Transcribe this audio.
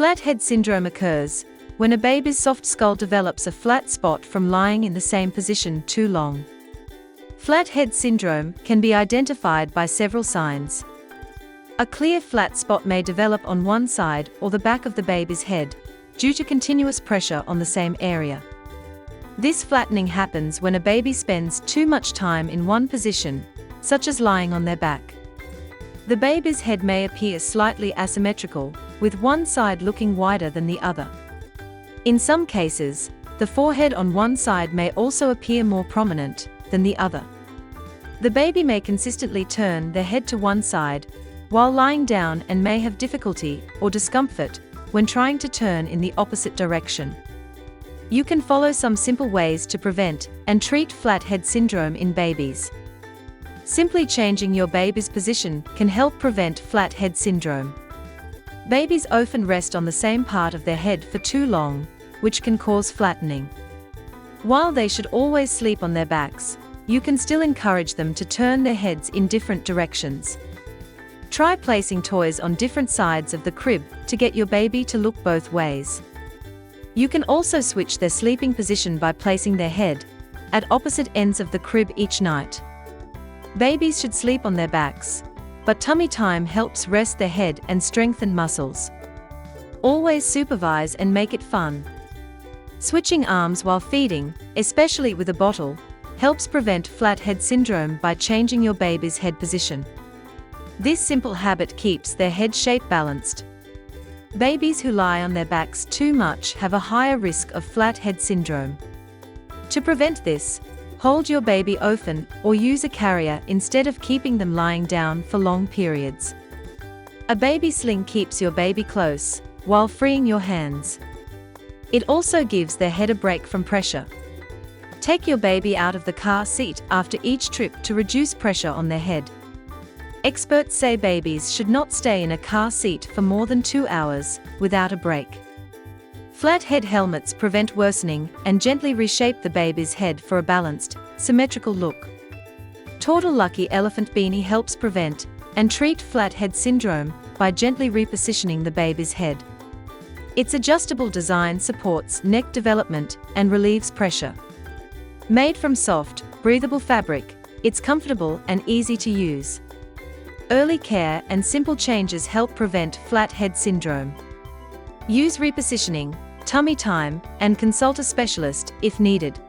Flat head syndrome occurs when a baby's soft skull develops a flat spot from lying in the same position too long. Flat head syndrome can be identified by several signs. A clear flat spot may develop on one side or the back of the baby's head due to continuous pressure on the same area. This flattening happens when a baby spends too much time in one position, such as lying on their back. The baby's head may appear slightly asymmetrical, with one side looking wider than the other. In some cases, the forehead on one side may also appear more prominent than the other. The baby may consistently turn their head to one side while lying down and may have difficulty or discomfort when trying to turn in the opposite direction. You can follow some simple ways to prevent and treat flat head syndrome in babies. Simply changing your baby's position can help prevent flat head syndrome. Babies often rest on the same part of their head for too long, which can cause flattening. While they should always sleep on their backs, you can still encourage them to turn their heads in different directions. Try placing toys on different sides of the crib to get your baby to look both ways. You can also switch their sleeping position by placing their head at opposite ends of the crib each night. Babies should sleep on their backs, but tummy time helps rest their head and strengthen muscles. Always supervise and make it fun. Switching arms while feeding, especially with a bottle, helps prevent flat head syndrome by changing your baby's head position. This simple habit keeps their head shape balanced. Babies who lie on their backs too much have a higher risk of flat head syndrome. To prevent this, hold your baby open or use a carrier instead of keeping them lying down for long periods. A baby sling keeps your baby close while freeing your hands. It also gives their head a break from pressure. Take your baby out of the car seat after each trip to reduce pressure on their head. Experts say babies should not stay in a car seat for more than 2 hours without a break. Flat head helmets prevent worsening and gently reshape the baby's head for a balanced, symmetrical look. Total Lucky Elephant Beanie helps prevent and treat flat head syndrome by gently repositioning the baby's head. Its adjustable design supports neck development and relieves pressure. Made from soft, breathable fabric, it's comfortable and easy to use. Early care and simple changes help prevent flat head syndrome. Use repositioning, tummy time, and consult a specialist if needed.